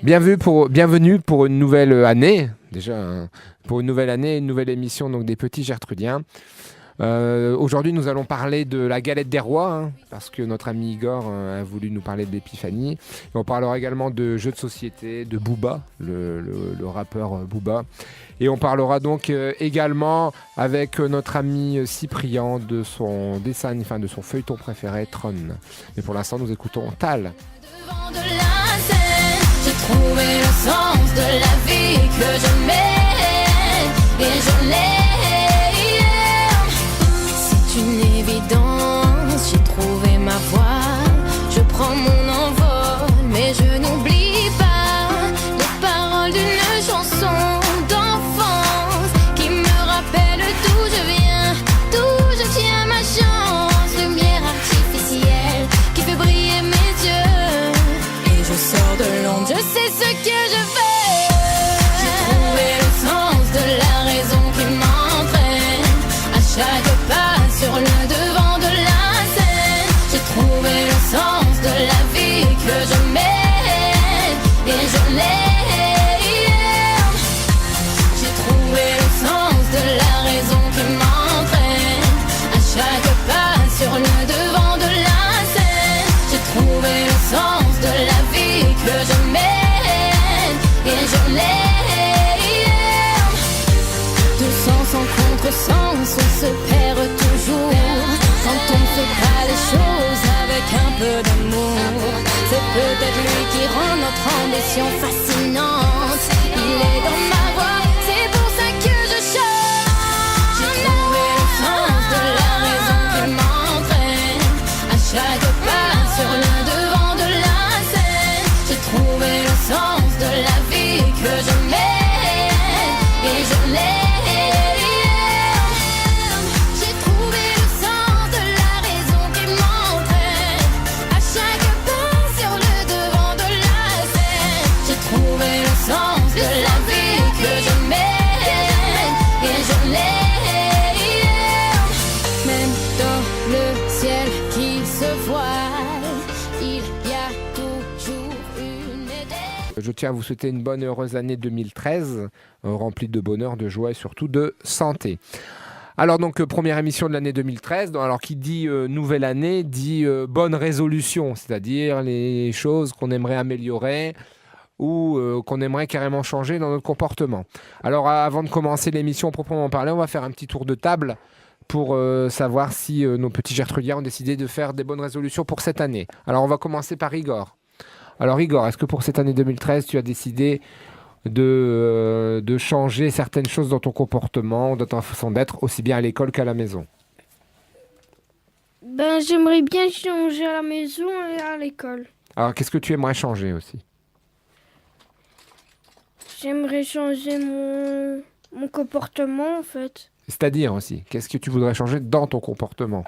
Bienvenue pour une nouvelle année, déjà, pour une nouvelle année, une nouvelle émission donc des Petits Gertrudiens. Aujourd'hui, nous allons parler de la galette des rois, parce que notre ami Igor a voulu nous parler de l'épiphanie. Et on parlera également de jeux de société, de Booba, le rappeur Booba. Et on parlera donc également avec notre ami Cyprien de son dessin, enfin de son feuilleton préféré, Tron. Mais pour l'instant, nous écoutons Tal. Devant de la scène, j'ai trouvé le sens de la vie que je mène et je l'aime. C'est une évidence, j'ai trouvé ma voie. Je prends mon envol, mais je n'oublie pas les paroles d'une chanson d'enfance qui me rappelle d'où je viens, d'où je tiens ma chance. Lumière artificielle qui fait briller mes yeux. Je sors de l'ombre, je sais ce que je veux. J'ai trouvé le sens de la raison qui m'entraîne à chaque pas sur le devant de la scène. J'ai trouvé le sens de la vie que je mène et je l'aime. J'ai trouvé le sens de la raison qui m'entraîne à chaque pas sur le devant de la scène. J'ai trouvé le sens de la vie que je mène et je l'aime. De sens en contresens, on se perd toujours quand on ne fait pas les choses avec un peu d'amour. C'est peut-être lui qui rend notre ambition fascinante. Il est dans ma voix, c'est pour ça que je chante. J'ai trouvé le sens de la raison qui m'entraîne à chaque pas sur le devant de la scène. J'ai trouvé le sens de la vie que je mène et je l'aime. J'ai trouvé le sens de la raison qui m'entraîne à chaque pas sur le devant de la scène. J'ai trouvé le sens de la vie que je mène et je l'aime. Même dans le ciel qui se voile, il y a toujours une étoile. Je tiens à vous souhaiter une bonne et heureuse année 2013, remplie de bonheur, de joie et surtout de santé. Alors donc, première émission de l'année 2013, alors qui dit nouvelle année, dit bonne résolution, c'est-à-dire les choses qu'on aimerait améliorer ou qu'on aimerait carrément changer dans notre comportement. Alors avant de commencer l'émission proprement parler, on va faire un petit tour de table pour savoir si nos petits Gertrudiens ont décidé de faire des bonnes résolutions pour cette année. Alors on va commencer par Igor. Alors Igor, est-ce que pour cette année 2013, tu as décidé de changer certaines choses dans ton comportement, dans ta façon d'être, aussi bien à l'école qu'à la maison? Ben, j'aimerais bien changer à la maison et à l'école. Alors qu'est-ce que tu aimerais changer aussi? J'aimerais changer mon comportement, en fait. C'est-à-dire aussi, qu'est-ce que tu voudrais changer dans ton comportement?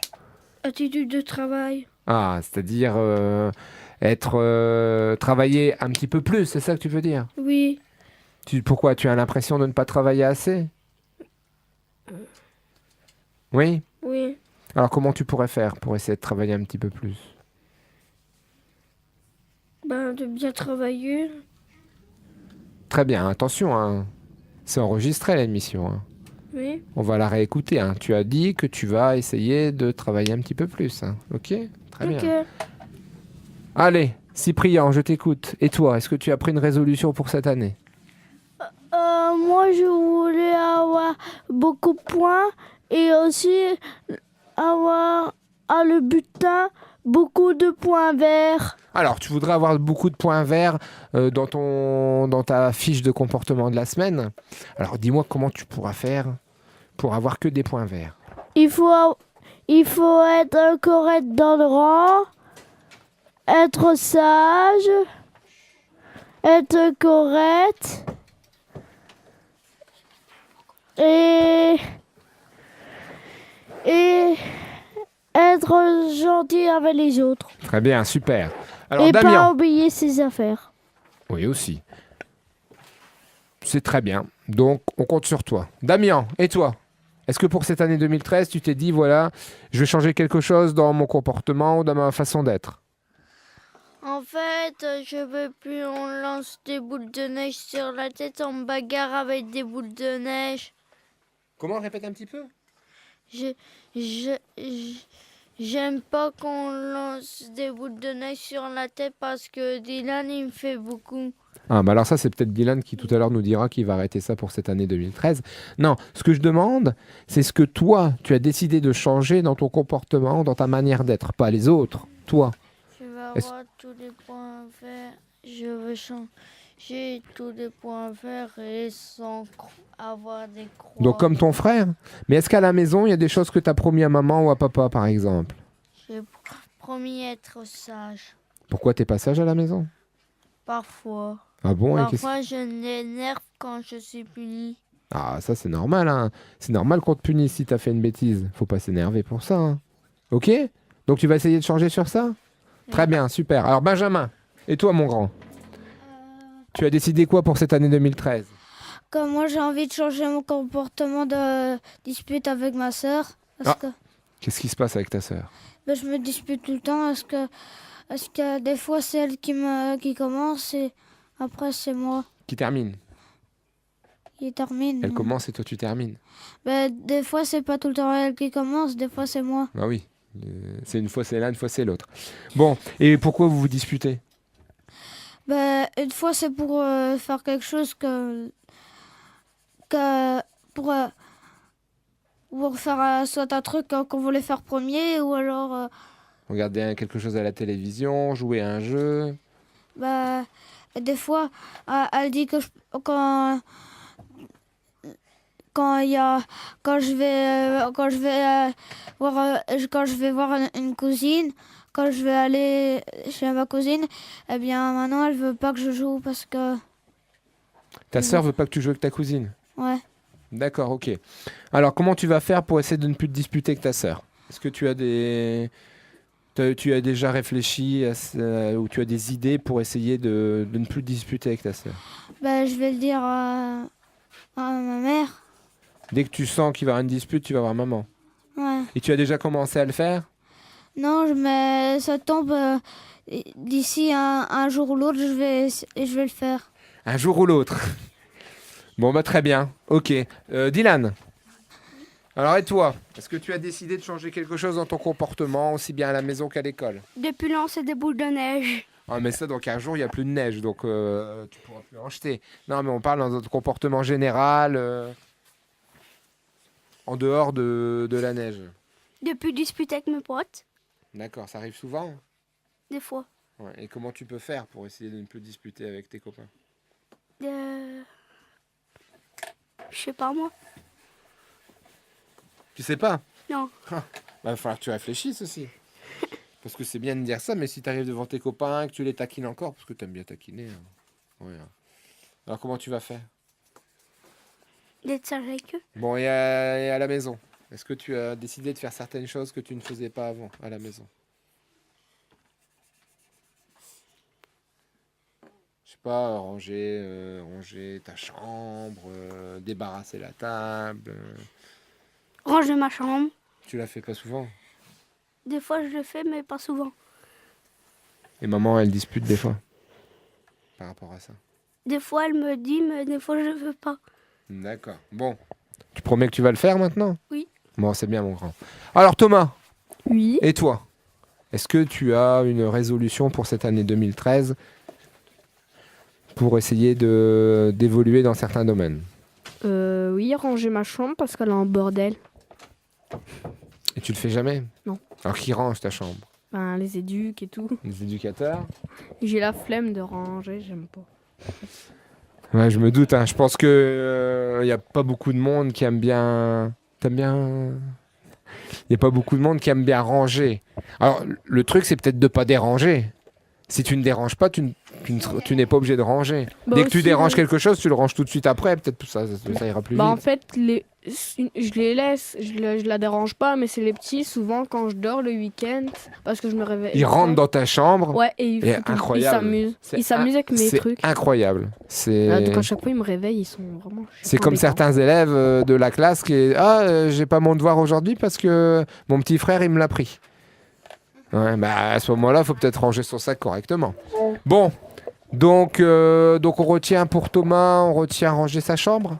Attitude de travail. Ah, c'est-à-dire travailler un petit peu plus, c'est ça que tu veux dire? Oui. Pourquoi? Tu as l'impression de ne pas travailler assez? Oui? Oui. Alors comment tu pourrais faire pour essayer de travailler un petit peu plus? Ben, de bien travailler. Très bien, attention, hein. C'est enregistré l'émission, hein. Oui. On va la réécouter, hein. Tu as dit que tu vas essayer de travailler un petit peu plus, hein. Ok? Très bien. Ok. Allez, Cyprien, je t'écoute. Et toi, est-ce que tu as pris une résolution pour cette année? Moi, je voulais avoir beaucoup de points et aussi avoir à le butin beaucoup de points verts. Alors, tu voudrais avoir beaucoup de points verts dans ta fiche de comportement de la semaine. Alors, dis-moi comment tu pourras faire pour avoir que des points verts. Il faut être correct dans le rang, être sage, être correct et être gentil avec les autres. Très bien, super. Alors, Et Damien. pas oublier ses affaires. Oui, aussi. C'est très bien. Donc, on compte sur toi. Damien, et toi? Est-ce que pour cette année 2013, tu t'es dit, voilà, je vais changer quelque chose dans mon comportement ou dans ma façon d'être? En fait, je veux plus on lance des boules de neige sur la tête, on me bagarre avec des boules de neige. Comment? Répète un petit peu. Je, je- j'aime pas qu'on lance des boules de neige sur la tête parce que Dylan, il me fait beaucoup. Ah, bah alors ça, c'est peut-être Dylan qui tout à l'heure nous dira qu'il va arrêter ça pour cette année 2013. Non, ce que je demande, c'est ce que toi, tu as décidé de changer dans ton comportement, dans ta manière d'être, pas les autres, toi. Je veux Est-ce- avoir tous les points verts. Je veux changer tous les points verts et sans avoir des croix. Donc comme ton frère. Mais est-ce qu'à la maison, il y a des choses que tu as promis à maman ou à papa, par exemple? J'ai promis être sage. Pourquoi t'es pas sage à la maison? Parfois. Ah bon? et qu'est-ce- Parfois, je m'énerve quand je suis puni. Ah, ça c'est normal, hein. C'est normal qu'on te punisse si t'as fait une bêtise. Faut pas s'énerver pour ça, hein. Ok? Donc tu vas essayer de changer sur ça? Très bien, super. Alors Benjamin, et toi mon grand? Tu as décidé quoi pour cette année 2013? Comme moi, j'ai envie de changer mon comportement de dispute avec ma sœur. Parce que Qu'est-ce qui se passe avec ta sœur? je me dispute tout le temps. Parce que des fois, c'est elle qui commence et après, c'est moi Qui termine? qui termine. Elle commence et toi tu termines. Des fois, c'est pas tout le temps elle qui commence, des fois, c'est moi. Ah oui. C'est une fois c'est l'un, une fois c'est l'autre. Bon, et pourquoi vous vous disputez? Une fois, c'est pour faire quelque chose pour faire soit un truc qu'on voulait faire premier ou alors Regarder quelque chose à la télévision, jouer à un jeu. des fois elle dit que quand je vais voir une cousine, quand je vais aller chez ma cousine, eh bien maintenant elle veut pas que je joue parce que Ta sœur veut pas que tu joues avec ta cousine. ouais. D'accord, ok. Alors comment tu vas faire pour essayer de ne plus te disputer avec ta sœur? Est-ce que tu as tu as déjà réfléchi ou tu as des idées pour essayer de ne plus te disputer avec ta sœur? Je vais le dire à ma mère. Dès que tu sens qu'il va y avoir une dispute, tu vas voir maman. Ouais. Et tu as déjà commencé à le faire? Non, mais ça tombe d'ici un jour ou l'autre, je vais le faire. Un jour ou l'autre. Bon, bah très bien. Ok. Dylan. Alors, et toi? Est-ce que tu as décidé de changer quelque chose dans ton comportement, aussi bien à la maison qu'à l'école? Depuis lancer des boules de neige. Ah, mais ça, donc un jour, il n'y a plus de neige, donc tu pourras plus en jeter. Non, mais on parle dans notre comportement général, en dehors de la neige. Depuis disputer avec mes potes, D'accord, ça arrive souvent? des fois. Ouais. Et comment tu peux faire pour essayer de ne plus disputer avec tes copains? Je sais pas moi. Tu sais pas? Non. Bah, il va falloir que tu réfléchisses aussi. Parce que c'est bien de dire ça, mais si tu arrives devant tes copains, que tu les taquines encore, parce que tu aimes bien taquiner. Hein. Ouais, hein. Alors comment tu vas faire? D'être sage avec eux. Bon, et à la maison, est-ce que tu as décidé de faire certaines choses que tu ne faisais pas avant à la maison? Je sais pas, ranger ta chambre, débarrasser la table. Ranger ma chambre. Tu la fais pas souvent? Des fois je le fais, mais pas souvent. Et maman, elle dispute des fois par rapport à ça. Des fois elle me dit, mais des fois je veux pas. D'accord. Bon. Tu promets que tu vas le faire maintenant? Oui. Bon, c'est bien, mon grand. Alors, Thomas, Oui. et toi? Est-ce que tu as une résolution pour cette année 2013 pour essayer d'évoluer dans certains domaines? Oui, ranger ma chambre parce qu'elle a un bordel. Et tu le fais jamais? Non. Alors, qui range ta chambre? Ben, les éduques et tout. Les éducateurs? J'ai la flemme de ranger, j'aime pas. Ouais, je me doute. Hein. Je pense que y a pas beaucoup de monde qui aime bien. T'aimes bien? Il y a pas beaucoup de monde qui aime bien ranger. Alors, le truc, c'est peut-être de pas déranger. Si tu ne déranges pas, tu n'es pas obligé de ranger. Bah Dès que tu aussi, déranges quelque chose, tu le ranges tout de suite après. Peut-être ça ira plus Bah en vite. fait, je les laisse, je la dérange pas, mais c'est les petits, souvent quand je dors le week-end, parce que je me réveille. Ils rentrent dans ta chambre. Ouais, et ils incroyable. s'amusent. C'est Ils s'amusent avec mes C'est trucs. incroyable. Donc à chaque fois, ils me réveillent, ils sont vraiment. C'est comme embêtants. certains élèves de la classe qui j'ai pas mon devoir aujourd'hui parce que mon petit frère il me l'a pris. Ouais, bah à ce moment-là, il faut peut-être ranger son sac correctement. Bon, donc on retient pour Thomas, on retient ranger sa chambre.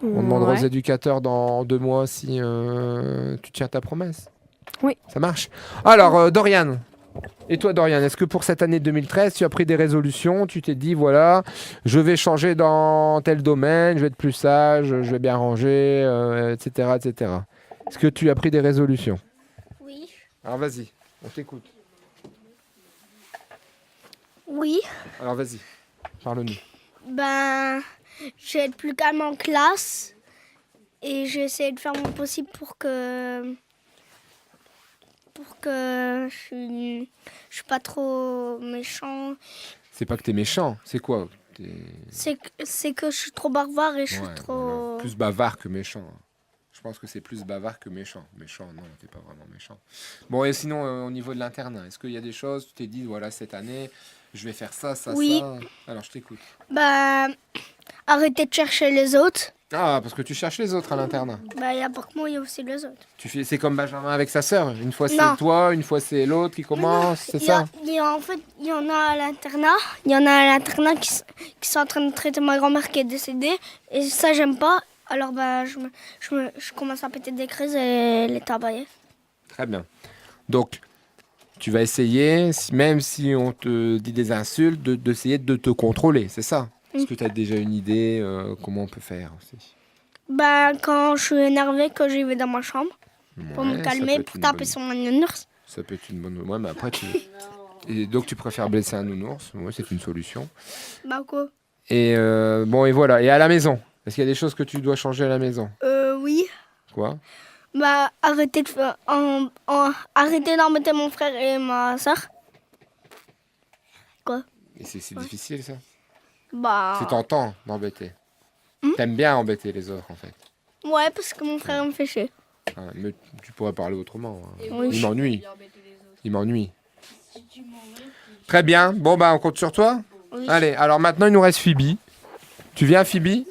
On demandera aux Ouais. éducateurs dans 2 mois si tu tiens ta promesse. Oui. Ça marche. Alors, Dorian. Et toi, Dorian, est-ce que pour cette année 2013, tu as pris des résolutions? Tu t'es dit, voilà, je vais changer dans tel domaine, je vais être plus sage, je vais bien ranger, etc., etc. Est-ce que tu as pris des résolutions? Oui. Alors, vas-y, on t'écoute. Oui. Alors, vas-y, parle-nous. Ben, je vais être plus calme en classe et je vais essayer de faire mon possible pour que je suis pas trop méchant. C'est pas que t'es méchant, c'est quoi? C'est que je suis trop bavard et je suis Ouais, trop... voilà. Plus bavard que méchant. Je pense que c'est plus bavard que méchant. Méchant, non, t'es pas vraiment méchant. Bon, et sinon, au niveau de l'internat, est-ce qu'il y a des choses, tu t'es dit, voilà, cette année, je vais faire ça, ça, Oui. ça. Alors, je t'écoute. Ben, arrêtez de chercher les autres. Ah, parce que tu cherches les autres à l'internat. Ben, il y a pas que moi, il y a aussi les autres. C'est comme Benjamin avec sa sœur. Une fois c'est Non. toi, une fois c'est l'autre qui commence, c'est ça? En fait, il y en a à l'internat. Il y en a à l'internat qui sont en train de traiter ma grand-mère qui est décédée. Et ça, j'aime pas. Alors, ben, je commence à péter des crises et les tabailler. Très bien. Donc, tu vas essayer, même si on te dit des insultes, d'essayer de te contrôler, c'est ça? Est-ce que tu as déjà une idée comment on peut faire aussi? Ben, quand je suis énervée, que j'y vais dans ma chambre pour Ouais, me ça calmer, peut être pour une taper bonne- sur mon nounours. Ça peut être une bonne... Ouais, mais après, Et donc, tu préfères blesser un nounours? Ouais, c'est une solution. Bah, quoi? Et bon, et voilà. Et à la maison? Est-ce qu'il y a des choses que tu dois changer à la maison? Oui. Quoi? Bah, arrêtez arrêtez d'embêter mon frère et ma soeur. Et c'est difficile, ça? Bah. C'est tentant d'embêter. T'aimes bien embêter les autres, en fait. Ouais, parce que mon frère me fait chier. Ah, mais tu pourrais parler autrement. Hein. Oui. Il m'ennuie. Il m'ennuie. Très bien. Bon, bah, on compte sur toi? Oui. Allez, alors maintenant, il nous reste Phoebe. Tu viens, Phoebe?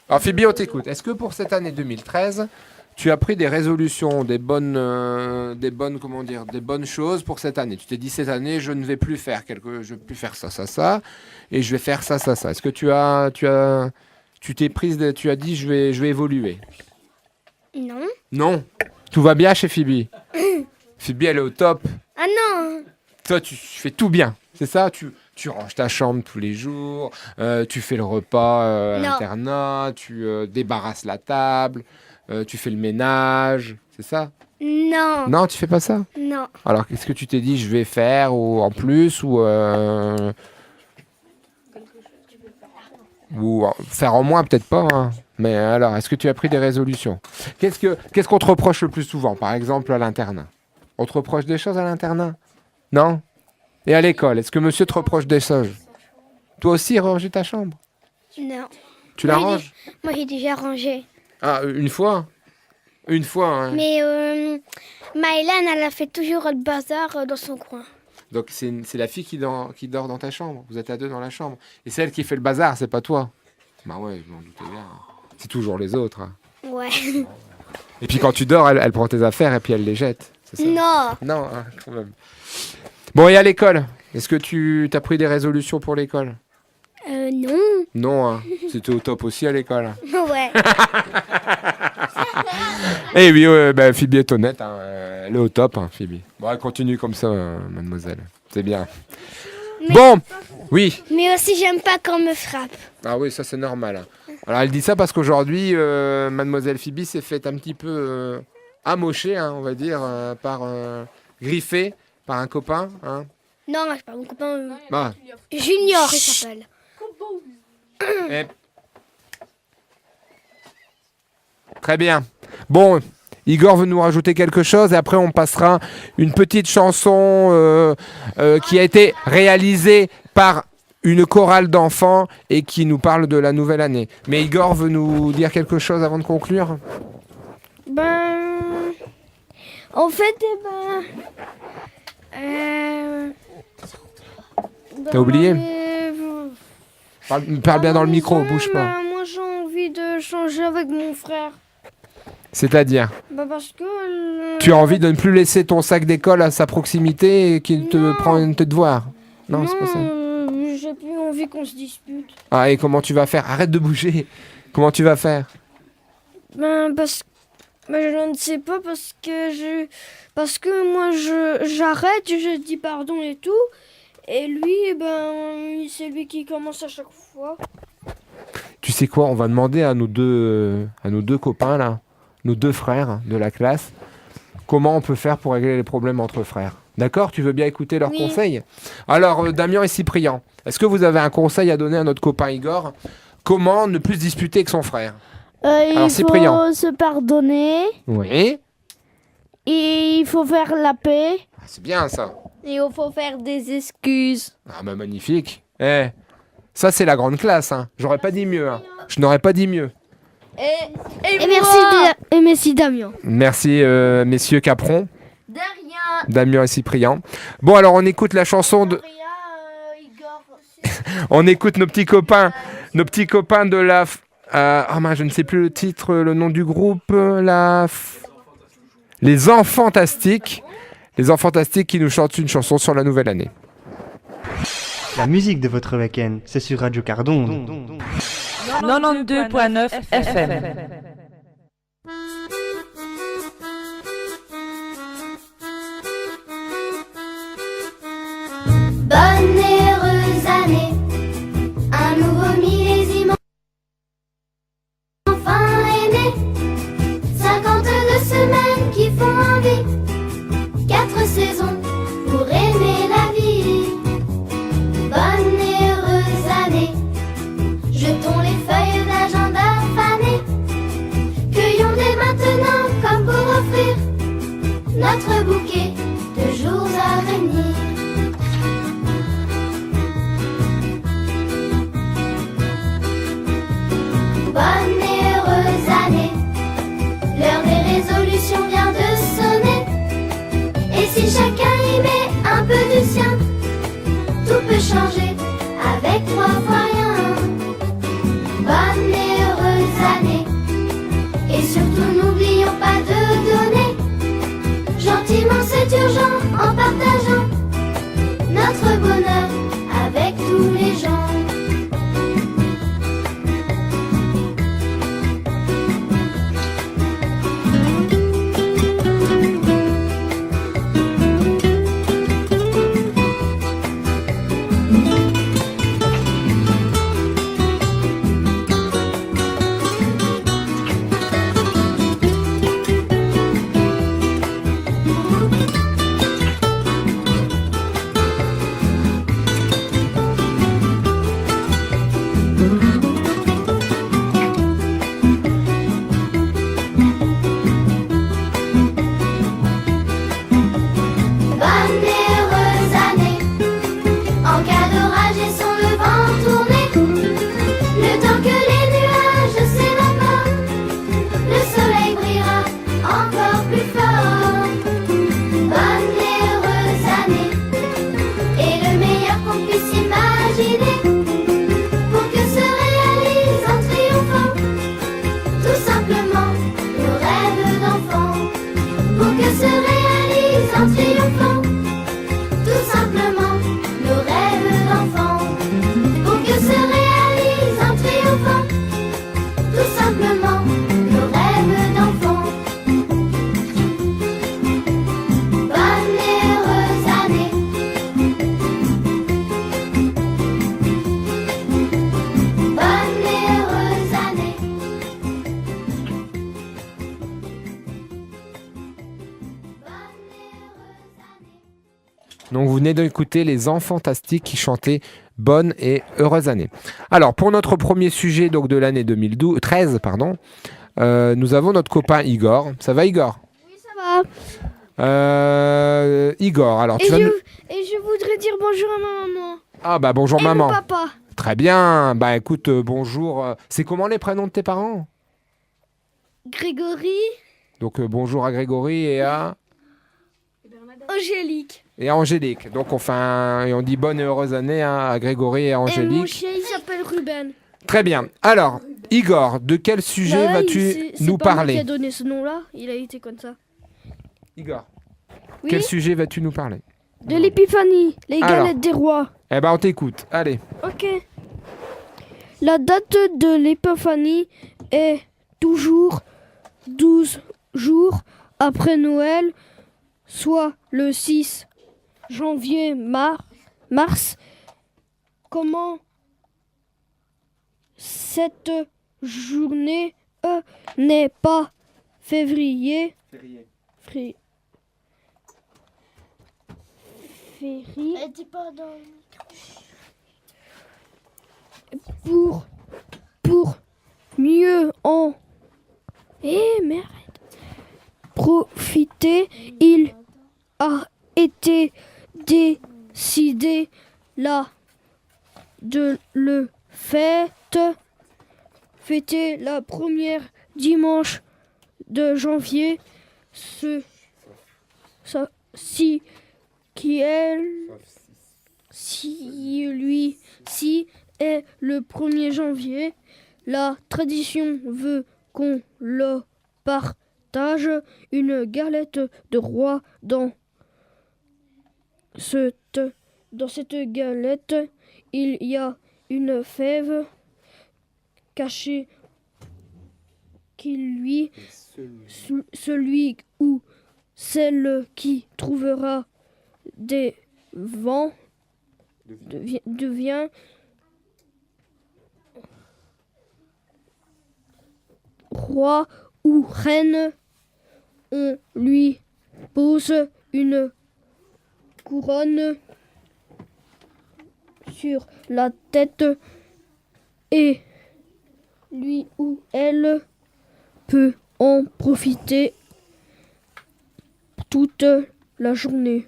Alors, Phoebe, on t'écoute. Est-ce que pour cette année 2013, tu as pris des résolutions, des bonnes choses pour cette année? Tu t'es dit, cette année, je ne vais plus faire je vais plus faire ça, ça, ça, et je vais faire ça, ça, ça. Est-ce que tu as dit, je vais évoluer? Non. Non. Tout va bien chez Phoebe. Phoebe, elle est au top. Ah non. Toi, tu fais tout bien. C'est ça? Tu ranges ta chambre tous les jours, tu fais le repas à Non. l'internat, tu débarrasses la table, tu fais le ménage. C'est ça? Non. Non, tu fais pas ça? Non. Alors, qu'est-ce que tu t'es dit, je vais faire en plus ou faire en moins, peut-être pas. Hein. Mais alors, est-ce que tu as pris des résolutions? Qu'est-ce qu'on te reproche le plus souvent, par exemple, à l'internat? On te reproche des choses à l'internat? Non? Et à l'école, est-ce que monsieur te reproche des choses? Toi aussi, ranger ta chambre? Non. Tu la Moi, ranges? Moi, j'ai déjà rangé. Ah, une fois? Une fois, hein. Mais Maëlène, elle a fait toujours le bazar dans son coin. Donc, c'est la fille qui dort dans ta chambre. Vous êtes à deux dans la chambre. Et c'est elle qui fait le bazar, c'est pas toi. Bah ouais, je m'en doutais bien. C'est toujours les autres. Hein. Ouais. Et puis quand tu dors, elle prend tes affaires et puis elle les jette. C'est ça? Non. Non, hein, quand même. Bon, et à l'école? Est-ce que tu as pris des résolutions pour l'école? Non. Non, hein. C'était au top aussi à l'école. Ouais. Eh oui, Phoebe est honnête. Hein. Elle est au top, hein, Phoebe. Bon, elle continue comme ça, mademoiselle. C'est bien. Bon, oui. Mais aussi, j'aime pas quand on me frappe. Ah oui, ça c'est normal. Hein. Alors elle dit ça parce qu'aujourd'hui, mademoiselle Phoebe s'est faite un petit peu amocher, hein, on va dire, griffée par un copain. Hein. Non, c'est pas mon copain. Ah. Junior, il s'appelle. Et- Très bien. Bon, Igor veut nous rajouter quelque chose et après on passera une petite chanson qui a été réalisée par une chorale d'enfants et qui nous parle de la nouvelle année. Mais Igor veut nous dire quelque chose avant de conclure? Ben. En fait, T'as oublié? Mais, Parle bien dans le micro, bouge pas. Moi, j'ai envie de changer avec mon frère. C'est-à-dire, Bah parce que... tu as envie de ne plus laisser ton sac d'école à sa proximité et qu'il te Non. prenne tes devoirs. Non, c'est pas ça. J'ai plus envie qu'on se dispute. Ah, et comment tu vas faire? Arrête de bouger. Comment tu vas faire? Ben je ne sais pas parce que moi j'arrête, je dis pardon et tout. Et lui, ben c'est lui qui commence à chaque fois. Tu sais quoi? On va demander à nos deux copains là, nos deux frères de la classe, comment on peut faire pour régler les problèmes entre frères. D'accord? Tu veux bien écouter leurs Oui. conseils? Alors, Damien et Cyprien, est-ce que vous avez un conseil à donner à notre copain Igor? Comment ne plus se disputer avec son frère? Il Cyprien. faut se pardonner. Oui. Et il faut faire la paix. Ah, c'est bien ça. Et il faut faire des excuses. Ah bah magnifique. Ça c'est la grande classe. Hein. J'aurais pas dit mieux. Hein. Je n'aurais pas dit mieux. Et merci Damien. Merci messieurs Capron, De rien. Damien et Cyprien. Bon alors on écoute la chanson de... Igor. On écoute nos petits copains de la... je ne sais plus le titre, le nom du groupe. Les Enfantastiques. Les Enfantastiques qui nous chantent une chanson sur la nouvelle année. La musique de votre week-end, c'est sur Radio Cardon. 92.9 FM. Bonne et heureuse année, un nouveau millésime enfin est né. 52 semaines qui font envie, 4 saisons pour aimer la vie. Bonne et heureuse année, jetons les feuilles d'agenda fanées, cueillons dès maintenant comme pour offrir notre bouquet de jours à venir. Bonne et heureuse année, l'heure des résolutions vient de sonner. Et si chacun y met un peu du sien, tout peut changer avec 3 fois rien. Bonne et heureuse année, et surtout n'oublions pas de donner. Gentiment c'est urgent en partageant notre bonheur avec tous les gens. Bonne et heureuse année, en cas d'orage et sans le vent tourner, le temps que les nuages s'évaporent, le soleil brillera encore plus fort. Bonne et heureuse année, et le meilleur qu'on puisse imaginer, pour que se réalise en triomphant, tout simplement nos rêves d'enfant, pour que se réalise en triomphant, tout simplement nos rêves d'enfant, pour que se réalise en triomphant, tout simplement nos rêves d'enfant. Bonne et heureuse année. Bonne et heureuse année. Donc vous venez d'écouter les Enfantastiques qui chantaient Bonne et heureuse année. Alors pour notre premier sujet donc de l'année 2013, nous avons notre copain Igor. Ça va Igor? Oui, ça va. Igor, alors Et tu vas nous... je voudrais dire bonjour à ma maman. Ah bah bonjour Et maman. mon papa. Très bien. Bah écoute, bonjour. C'est comment les prénoms de tes parents? Grégory, Donc bonjour à Grégory et à Angélique. Angélique. Donc et on dit bonne et heureuse année à Grégory et à Et mon Angélique. chien, il s'appelle Ruben. Très bien. Alors, Igor, de quel sujet Bah ouais, vas-tu c'est nous pas moi parler qui a donné ce nom-là, il a été comme ça. Igor, Oui, quel sujet vas-tu nous parler? de l'épiphanie, les Alors. galettes des rois. Eh ben, on t'écoute. Allez. Ok. La date de l'épiphanie est toujours 12 jours après Noël, soit le 6 janvier mars. Comment cette journée n'est pas février fri- février Elle était pas dans... pour mieux en merde. Profiter, il a été décidé là de le fêter la première dimanche de janvier, si est le 1er janvier. La tradition veut qu'on le partage une galette de roi. Dans cette galette, il y a une fève cachée qui lui, celui ou celle qui trouvera des vents devient roi ou reine. On lui pose une couronne sur la tête et lui ou elle peut en profiter toute la journée.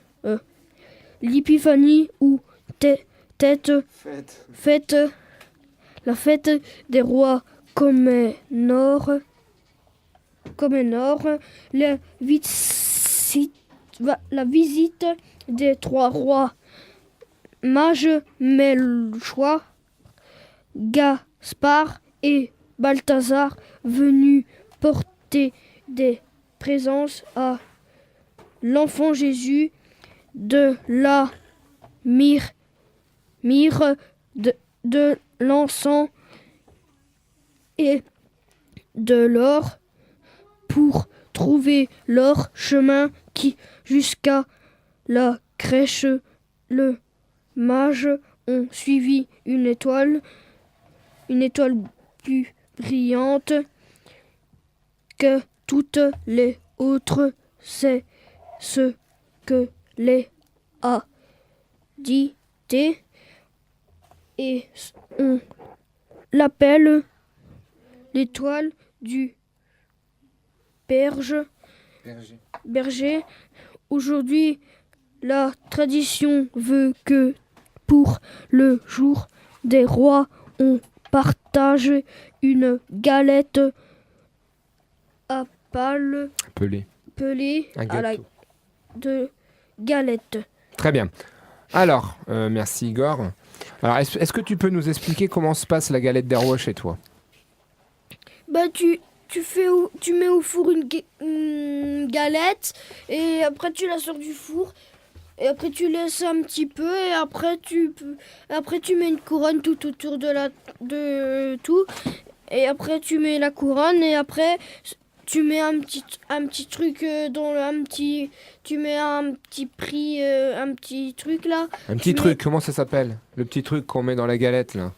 L'épiphanie ou fête, la fête des rois commémore la visite des trois rois mages Melchoir, Gaspard et Balthazar, venus porter des présences à l'enfant Jésus, de la myrrhe, de l'encens et de l'or, pour trouver leur chemin qui jusqu'à la crèche. Le mage ont suivi une étoile plus brillante que toutes les autres. C'est ce que les a dit et on l'appelle l'étoile du berger. Aujourd'hui, la tradition veut que pour le jour des rois, on partage une galette pelée Un à la gâteau. de galette. Très bien. Alors, merci Igor. Alors, est-ce que tu peux nous expliquer comment se passe la galette des rois chez toi? Bah tu mets au four une galette et après tu la sors du four et après tu laisses un petit peu et après tu mets une couronne tout autour de tout et après tu mets la couronne et après tu mets un petit truc tu mets un petit truc là. Un petit Tu truc, comment ça s'appelle? Le petit truc qu'on met dans la galette là.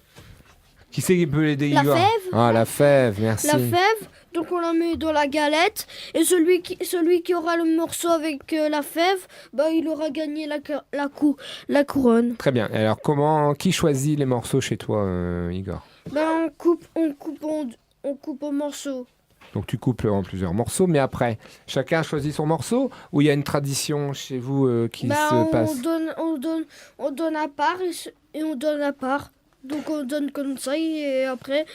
Qui c'est qui peut l'aider, La Igor? fève. Ah, la fève, merci. La fève, donc on la met dans la galette et celui qui aura le morceau avec la fève, bah il aura gagné la couronne. Très bien. Et alors, qui choisit les morceaux chez toi, Igor? Bah on coupe en morceaux. Donc tu coupes en plusieurs morceaux, mais après, chacun choisit son morceau ou il y a une tradition chez vous qui se passe? On donne à part et on donne à part. Donc on donne comme ça et après...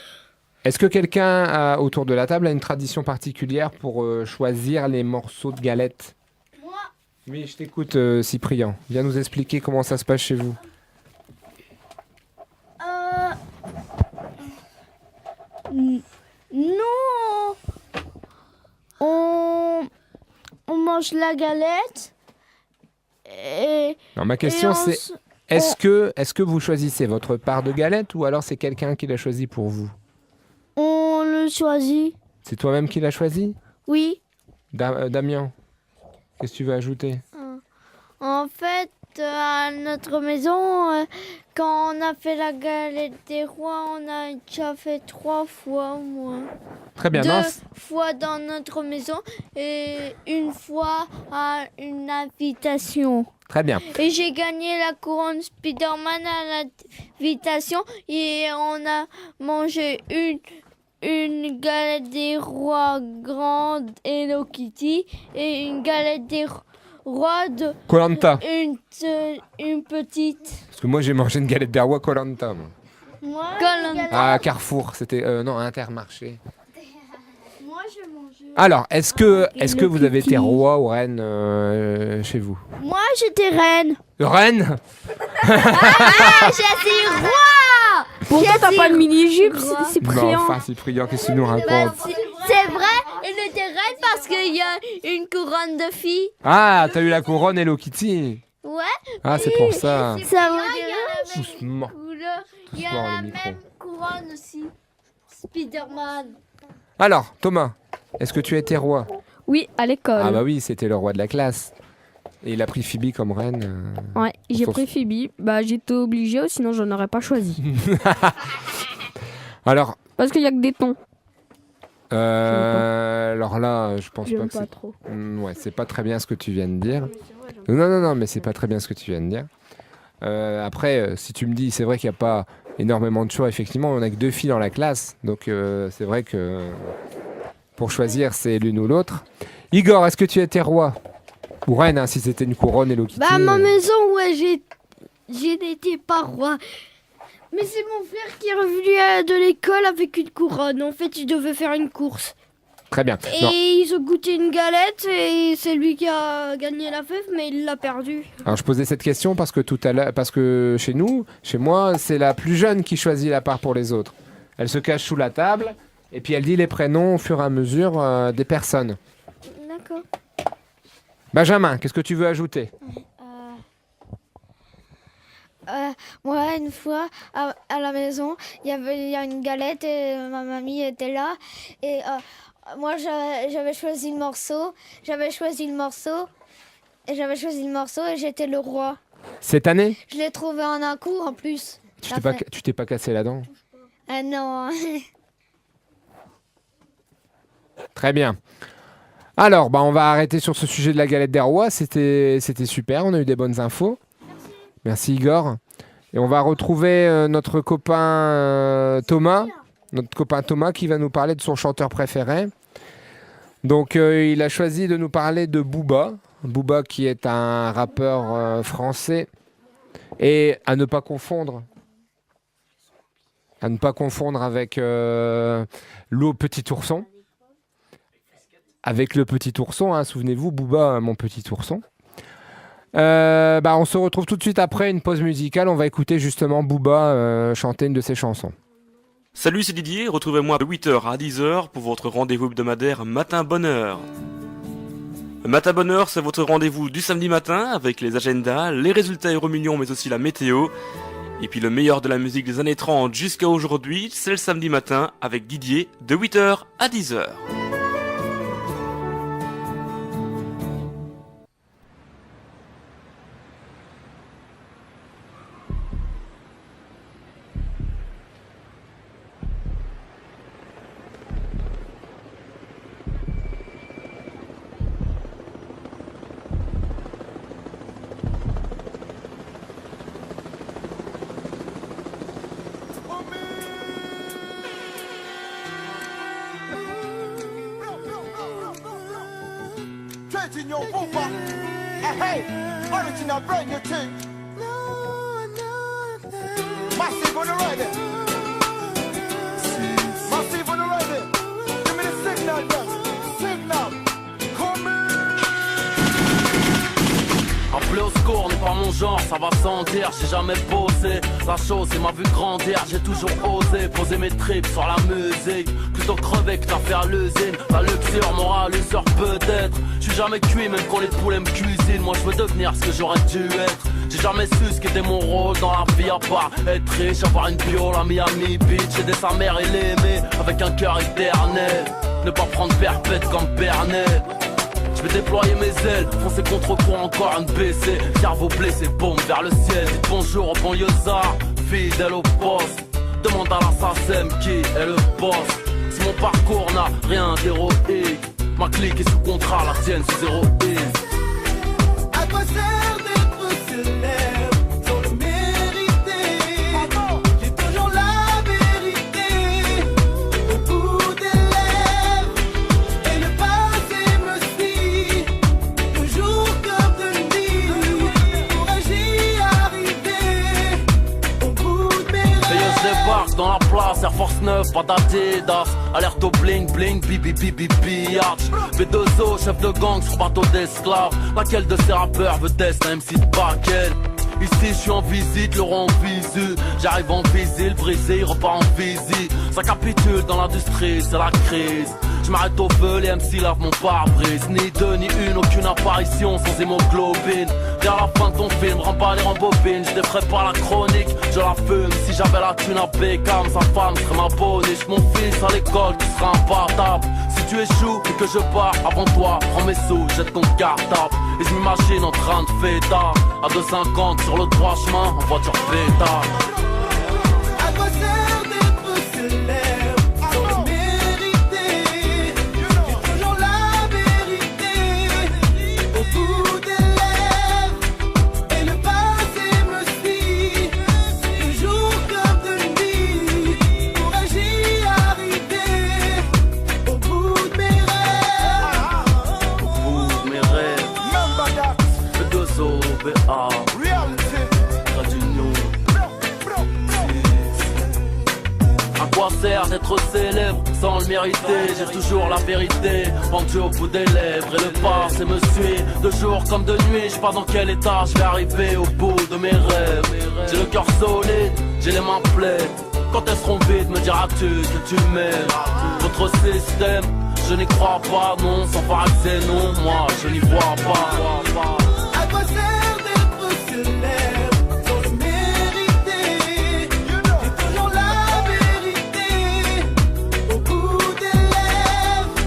Est-ce que quelqu'un autour de la table a une tradition particulière pour choisir les morceaux de galette? Moi. Oui, je t'écoute, Cyprien. Viens nous expliquer comment ça se passe chez vous. mange la galette. Et, Alors, ma question, et c'est est-ce que vous choisissez votre part de galette ou alors c'est quelqu'un qui l'a choisi pour vous? on le choisit. C'est toi-même qui l'as choisi? Oui. Damien, qu'est-ce que tu veux ajouter? En fait, à notre maison, quand on a fait la galette des rois, on a déjà fait 3 fois, moi. Très bien. 2 Non, fois dans notre maison et 1 fois à une invitation. très bien. Et j'ai gagné la couronne Spider-Man à l'invitation et on a mangé une galette des rois grande Hello Kitty et une galette des rois de Koh-Lanta. une petite. Parce que moi j'ai mangé une galette des rois Koh-Lanta. Moi. Moi, À Carrefour, c'était non, à Intermarché. moi j'ai mangé. Alors, est-ce que vous avez été roi ou reine chez vous? Moi j'étais reine. Reine? J'étais roi. Pourquoi t'as pas de mini-jupe, Roi. c'est Non, Cyprien? enfin, Cyprien, qu'est-ce que tu nous Bah, racontes? c'est vrai, elle était reine parce qu'il y a une couronne de filles. Ah, t'as eu la couronne Hello Kitty? Ouais. Ah, c'est pour ça. Ça veut dire Doucement. couleur. Il y a Doucement, la le micro. même couronne aussi. Spider-Man. Alors, Thomas, est-ce que tu as été roi? Oui, à l'école. Ah bah oui, c'était le roi de la classe. Et il a pris Phoebe comme reine. Ouais, j'ai Sauf- pris Phoebe. Bah, j'étais obligée, sinon je n'aurais pas choisi. Alors, Parce qu'il y a que des tons. alors là, je pense pas J'aime que pas c'est... trop. Ouais, c'est pas très bien ce que tu viens de dire. Non, mais c'est pas très bien ce que tu viens de dire. Après, si tu me dis, c'est vrai qu'il n'y a pas énormément de choix, effectivement, on n'a que 2 filles dans la classe. Donc, c'est vrai que pour choisir, c'est l'une ou l'autre. Igor, est-ce que tu étais roi? Ou reine, hein, si c'était une couronne Hello Kitty. Bah, à ma maison, ouais, j'ai n'étais pas roi. Mais c'est mon frère qui est revenu de l'école avec une couronne. En fait, il devait faire une course. Très bien. Et Non. ils ont goûté une galette et c'est lui qui a gagné la fève, mais il l'a perdue. Alors je posais cette question parce que chez nous, chez moi, c'est la plus jeune qui choisit la part pour les autres. Elle se cache sous la table et puis elle dit les prénoms au fur et à mesure des personnes. D'accord. Benjamin, qu'est-ce que tu veux ajouter? Moi, une fois, à la maison, il y a une galette et ma mamie était là. Et moi, j'avais choisi le morceau. Et j'étais le roi. Cette année? Je l'ai trouvé en un coup, en plus. Tu t'es pas cassé la dent? Ah non. Très bien. Alors, on va arrêter sur ce sujet de la galette des rois. C'était super, on a eu des bonnes infos. Merci Igor. Et on va retrouver notre copain Thomas. Notre copain Thomas qui va nous parler de son chanteur préféré. Donc il a choisi de nous parler de Booba. Booba qui est un rappeur français. Et à ne pas confondre avec le petit ourson. Avec le petit ourson, hein, souvenez-vous, Booba, mon petit ourson. On se retrouve tout de suite après une pause musicale. On va écouter justement Booba chanter une de ses chansons. Salut, c'est Didier. Retrouvez-moi de 8h à 10h pour votre rendez-vous hebdomadaire Matin Bonheur. Matin Bonheur, c'est votre rendez-vous du samedi matin avec les agendas, les résultats Euromignons, mais aussi la météo. Et puis le meilleur de la musique des années 30 jusqu'à aujourd'hui, c'est le samedi matin avec Didier de 8h à 10h. Changing your woofer. Hey, original brand new thing. Massive on the ready. Massive on the ready. Give me the signal, then. Signal. Come Appeler au secours n'est pas mon genre, ça va sans dire, j'ai jamais bossé. La chose, il m'a vu grandir, j'ai toujours osé poser mes tripes sur la musique. Plutôt crever que t'as fait à l'usine. La luxure m'aura halluciné. heures peut-être. Je suis jamais cuit même quand les poulets me cuisinent. Moi je veux devenir ce que j'aurais dû être. J'ai jamais su ce qu'était mon rôle dans la vie à part être riche, avoir une biole à Miami Beach, aider sa mère et l'aimer avec un cœur éternel. Ne pas prendre perpète comme Bernet. Je vais déployer mes ailes, foncer contre quoi encore un BC. Cerveau blessé, bombe vers le ciel. Dites bonjour au banlieusard, fidèle au poste. Demande à l'assassin qui est le boss. Si mon parcours n'a rien d'héroïque, ma clique est sous contrat, la tienne sous héroïne. À quoi sert d'être célèbre sans le mériter? J'ai toujours la vérité au bout des lèvres. Et le passé me suit, toujours comme de nuit. Pourrais-je y arriver au bout de mes rêves? Veilleuse débarque dans la place, Air Force 9, pas d'Adidas. Alerte au bling bling, bibi bibi biatch. B2O, chef de gang sur bateau d'esclaves. Laquelle de ces rappeurs veut tester un MC de baquel? Ici je suis en visite, le rond visu. J'arrive en visile, brisé, il repart en visite. Ça capitule dans l'industrie, c'est la crise. Je m'arrête au feu, les MC lavent mon pare-brise. Ni deux, ni une, aucune apparition sans hémoglobine. Vers la fin de ton film, remballe et rembobine. Je défrais pas la chronique, je la fume. Si j'avais la thune à Beckham, sa femme serait ma boniche. Mon fils à l'école, tu seras impartable. Si tu échoues et que je pars avant toi, prends mes sous, jette ton cartable. Et je m'imagine en train de fêter à 2,50 sur le droit chemin, en voiture pétard. À quoi sert d'être célèbre sans le mériter? J'ai toujours la vérité au bout des lèvres. Et le passé me suit, toujours comme de nuit. Pourrais-je y arriver au bout de mes rêves? Au bout de mes rêves, Remember that B2O, BA, reality. trait d'union. À quoi sert d'être célèbre sans le mériter? J'ai toujours la vérité pendue au bout des lèvres. Et le passé me suit de jour comme de nuit. Je sais pas dans quel état je vais arriver au bout de mes rêves. J'ai le cœur solide, j'ai les mains pleines. Quand elles seront vides, me diras-tu que tu m'aimes? Votre système, je n'y crois pas, non. Sans paraxé, non, moi je n'y vois pas. À quoi sert d'être célèbre sans le mériter? J'ai toujours la vérité au bout des lèvres.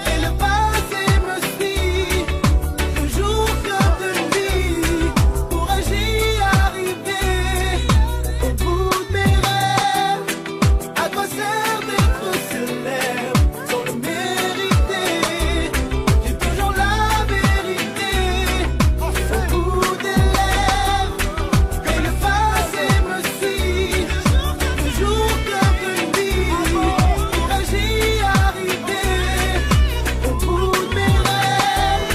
Et le passé me suit, toujours comme de nuit. Pourrais-je y arriver au bout de mes rêves? À quoi sert d'être célèbre sans le mériter? J'ai toujours la vérité au bout des lèvres. Et le passé me suit, toujours comme de nuit. Pourrais-je y arriver au bout de mes rêves?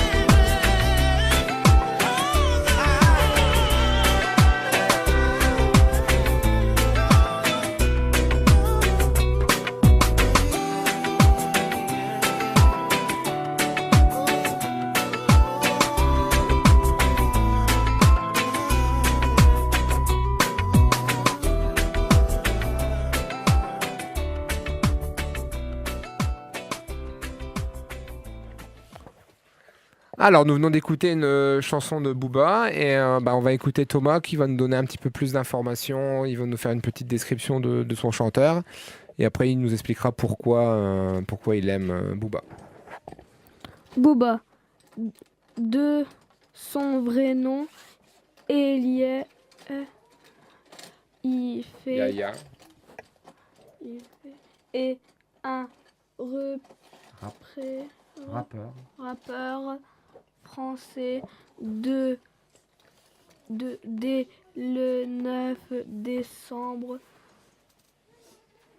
Alors, nous venons d'écouter une chanson de Booba et on va écouter Thomas qui va nous donner un petit peu plus d'informations. Il va nous faire une petite description de son chanteur et après il nous expliquera pourquoi il aime Booba. Booba, de son vrai nom, Elie, il fait Yaya. et un rappeur français dès le 9 décembre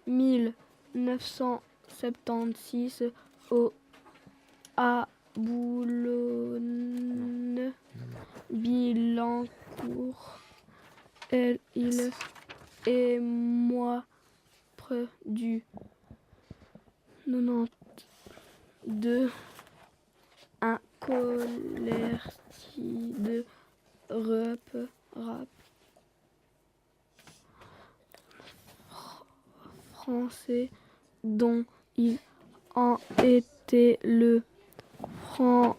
1976 à Boulogne-Billancourt. Il est membre du 92, un collectif de rap français dont il en était le prend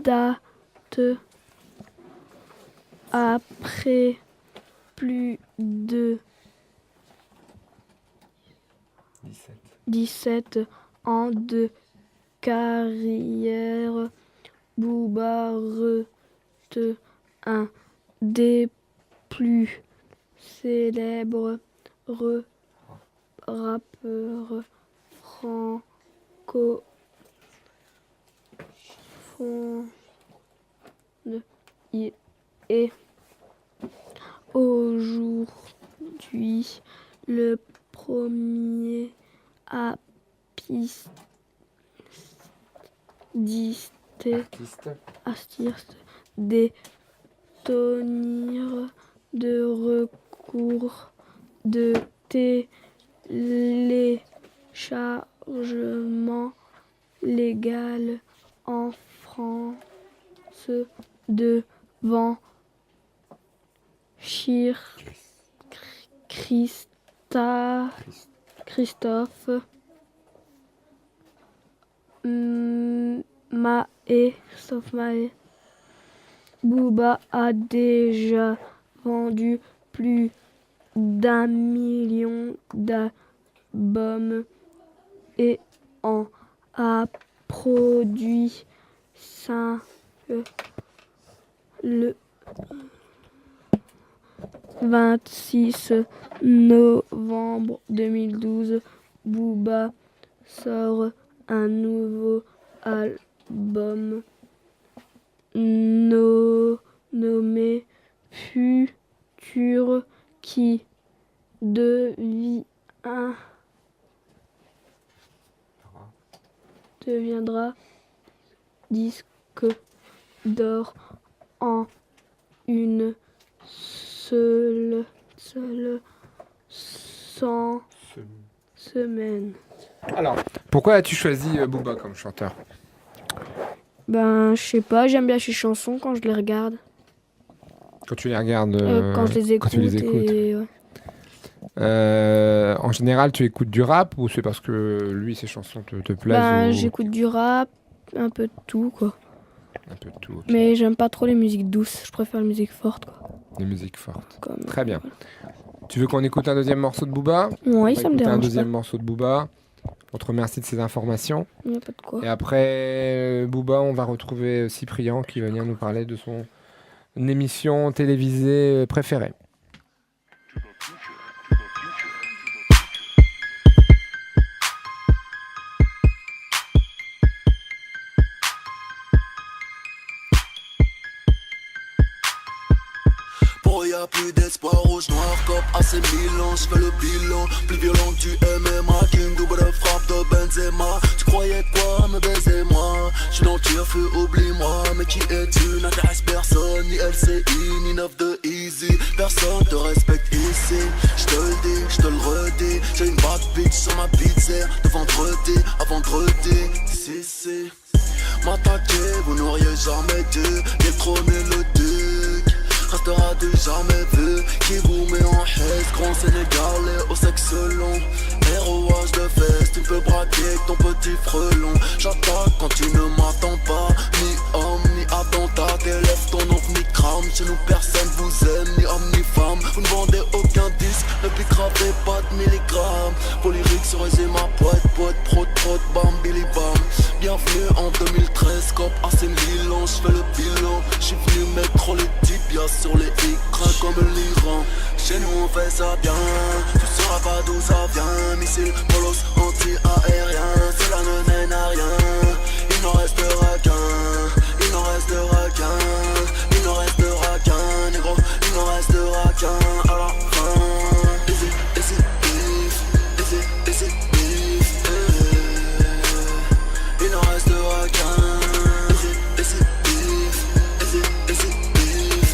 date après plus de 17 ans de carrière. Booba reste un des plus célèbres rappeurs francophones. Il est aujourd'hui le premier artiste détenir de recours de téléchargement légal en France devant Christophe Maé. Booba a déjà vendu plus d'1 million d'albums et en a produit 5. Le 26 novembre 2012, Booba sort un nouveau album nommé Futur qui deviendra disque d'or en une seule semaine. Alors, pourquoi as-tu choisi Booba comme chanteur? Ben, je sais pas, j'aime bien ses chansons quand je les regarde. Quand tu les regardes, Quand je les écoute. quand tu les écoutes. Ouais. En général, tu écoutes du rap ou c'est parce que lui, ses chansons te plaisent Ben, ou... j'écoute du rap, un peu de tout, quoi. Un peu de tout. Ok. Mais j'aime pas trop les musiques douces, je préfère les musiques fortes, quoi. Les musiques fortes. Comme... Très bien. Tu veux qu'on écoute un deuxième morceau de Booba? Oui, On va ça me écouter un dérange deuxième pas. morceau de Booba. On te remercie de ces informations. Il n'y a pas de quoi. Et après Booba, on va retrouver Cyprien qui va venir nous parler de son émission télévisée préférée. Pour y'a plus d'espoir, rouge, noir, cop, AC Milan, j'fais le bilan, plus violent que du MMA, King, double de frappe de Benzema. Tu croyais quoi, me baiser moi? J'suis dans le tire-feu, oublie-moi, mais qui es-tu? N'intéresse personne, ni LCI, ni 9 de Easy, personne te respecte ici. J'te le dis, j'te le redis, j'ai une bad bitch sur ma pizza, de vendredi à vendredi, si. M'attaquer, vous n'auriez jamais dû détrôner le duc. Restera du jamais vu, qui vous met en haisse. Grand Sénégalais au sexe long, héroage de fesses, tu peux braquer ton petit frelon. J'attaque quand tu ne m'attends pas, ni homme ni attentat. Élève ton ovni crame, chez nous personne vous aime, ni homme ni femme. Vous ne vendez aucun disque, ne gravez pas de milligrammes. Vos lyriques se résument à poète, prod, bam, billy bam. Bienvenue en 2013, cop AC Milan, j'fais le bilan. J'suis venu mettre les tibias sur les écrans comme l'Iran. Chez nous on fait ça bien, tu sauras pas d'où ça vient. Missile, molos, anti-aérien, cela ne mène à rien. Il n'en restera qu'un, il n'en restera qu'un, il n'en restera qu'un, négro, il n'en restera qu'un à la fin. Easy, easy, beef, easy, easy, beef, il n'en restera qu'un. Easy, easy, beef, easy, easy, beef,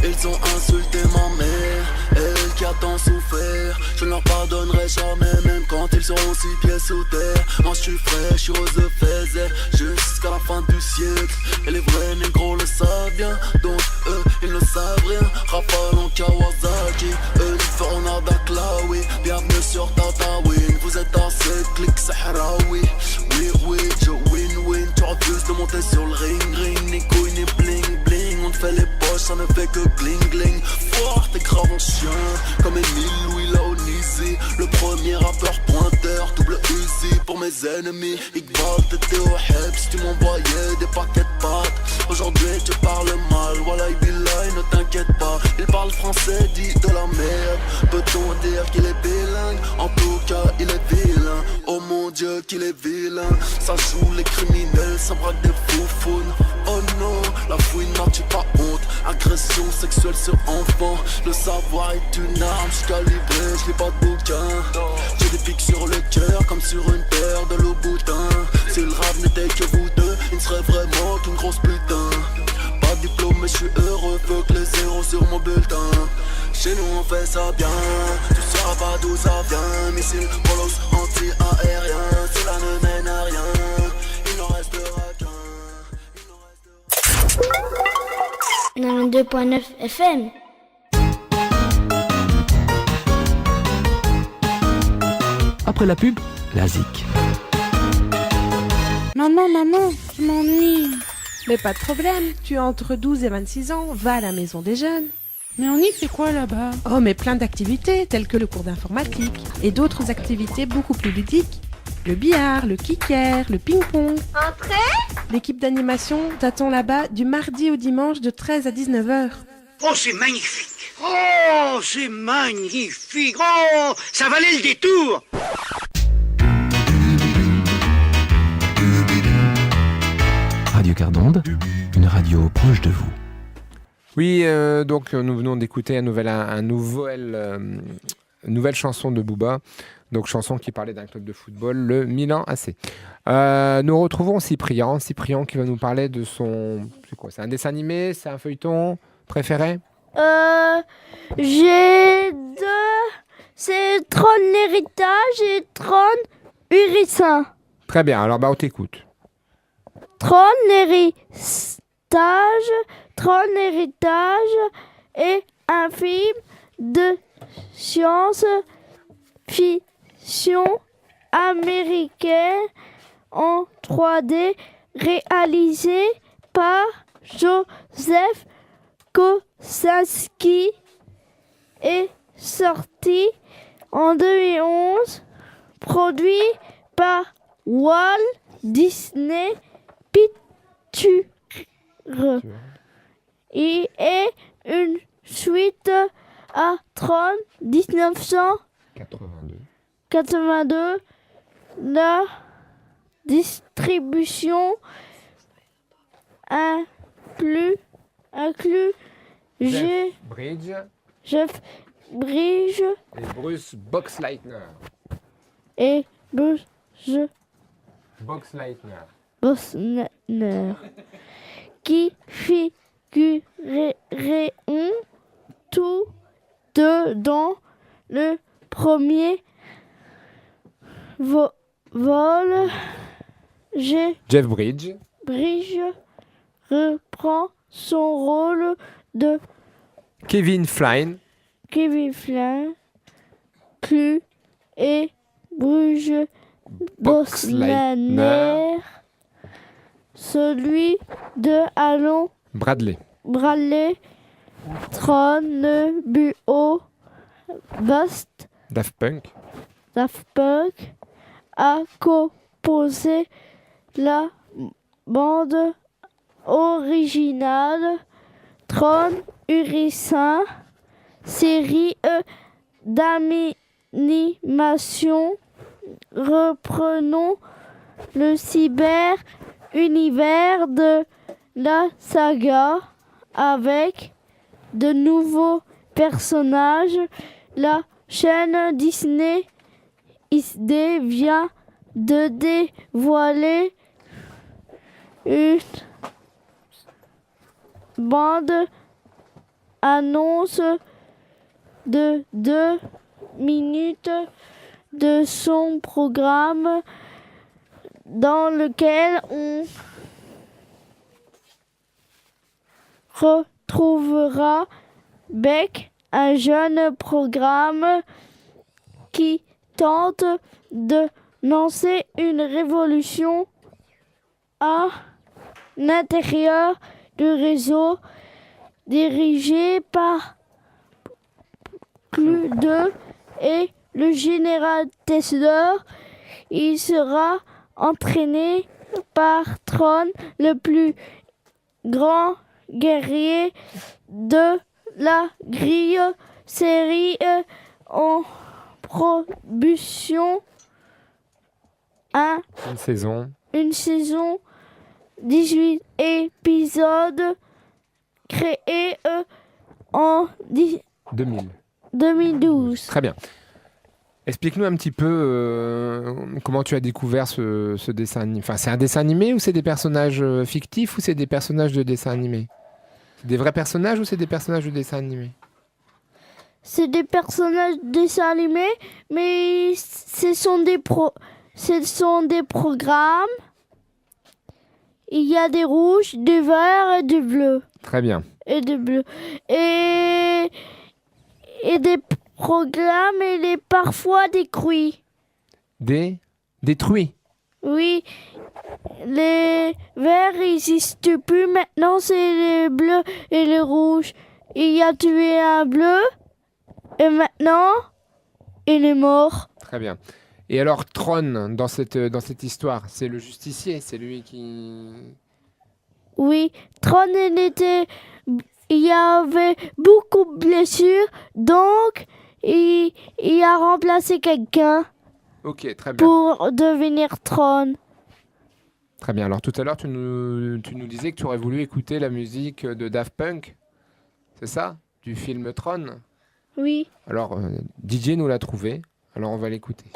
Ils ont insulté ma mère, elle qui a tant souffert. Je ne leur pardonnerai jamais, même quand ils seront 6 pieds sous terre. Moi je suis frais, je suis rose de faisaient jusqu'à la fin du siècle. Et les vrais négros le savent bien, donc eux ils ne savent rien. Rafale en Kawasaki, eux ils feront nada Klaoui. Bienvenue sur Tatawin, vous êtes assez clic Sahraoui. ça ne fait que gling gling. Fort et grave en chien, comme Emile Louis Laonisi. Le premier rappeur pointeur, double Uzi pour mes ennemis. Iqbal, t'étais au Heb si tu m'envoyais des paquets de pâtes. Aujourd'hui tu parles mal, voilà Bilal, ne t'inquiète pas. Il parle français, dit de la merde. Peut-on dire qu'il est bilingue? En tout cas il est vilain. Oh mon Dieu qu'il est vilain. Ça joue les criminels, ça braque des foufounes. Oh non, la fouine n'a tu pas honte. Agression sexuelle sur enfant. Le savoir est une arme, j'suis calibré, j'lis pas de bouquin. J'ai des pics sur le cœur comme sur une terre de Louboutin. Si le rap n'était que vous deux, il ne serait vraiment qu'une grosse putain. Pas de diplôme mais j'suis heureux, fuck les zéros sur mon bulletin. Chez nous on fait ça bien, tu sauras pas d'où ça vient. Missile, bolos, anti-aérien, cela ne mène à rien. Il n'en restera qu'un. 92.9 FM. Après la pub, la zik. Maman, je m'ennuie. Mais pas de problème, tu as entre 12 et 26 ans, va à la maison des jeunes. Mais on y fait quoi là-bas? Oh, mais plein d'activités, telles que le cours d'informatique et d'autres activités beaucoup plus ludiques. Le billard, le kicker, le ping-pong. Entrez. L'équipe d'animation t'attend là-bas du mardi au dimanche de 13 à 19h. Oh, c'est magnifique! Oh, c'est magnifique! Oh, ça valait le détour! Radio Cardonde, une radio proche de vous. Oui, donc nous venons d'écouter une nouvelle chanson de Booba. Donc chanson qui parlait d'un club de football, le Milan AC. Nous retrouvons Cyprien qui va nous parler de son... C'est quoi? C'est un dessin animé? C'est un feuilleton préféré? J'ai deux. C'est Tron l'héritage et Tron Urissin. Très bien, alors on t'écoute. Tron l'héritage est un film de science-fiction américaine en 3D réalisé par Joseph Kosinski et sorti en 2011, produit par Walt Disney Pictures. Il est une suite à Tron 1982. La distribution inclut Jeff Bridges et Bruce Boxleitner. Qui figureront tous deux dans le premier vol. Jeff Bridges reprend son rôle de Kevin Flynn et Bruce Boxleitner, celui de Alan Bradley, Tron Buo Bust, Daft Punk a composé la bande originale. Tron Urissin, série d'animation reprenons le cyber-univers de la saga avec de nouveaux personnages. La chaîne Disney XD vient de dévoiler une bande-annonce de 2 minutes de son programme dans lequel on retrouvera Beck, un jeune programme qui tente de lancer une révolution à l'intérieur du réseau dirigé par Cluedo et le général Tesler. Il sera entraîné par Tron, le plus grand guerrier de la grille série en production. Une saison, 18 épisodes créés en 2012. Très bien. Explique-nous un petit peu comment tu as découvert ce dessin animé. Enfin, c'est un dessin animé ou c'est des personnages fictifs ou c'est des personnages de dessin animé? C'est des vrais personnages ou c'est des personnages de dessin animé? C'est des personnages de dessin animé, mais ce sont des programmes. Il y a des rouges, des verts et des bleus. Très bien. Et des bleus. Et des programmes et parfois des truies. Des truies? Oui. Les verts n'existent plus. Maintenant, c'est les bleus et les rouges. Il y a tué un bleu. Et maintenant, il est mort. Très bien. Et alors, Tron, dans cette histoire, c'est le justicier, c'est lui qui... Oui, Tron, il y avait beaucoup de blessures, donc il a remplacé quelqu'un. Ok, très bien. Pour devenir Tron. Très bien. Alors, tout à l'heure, tu nous disais que tu aurais voulu écouter la musique de Daft Punk, c'est ça? Du film Tron? Oui. Alors, DJ nous l'a trouvé, alors on va l'écouter.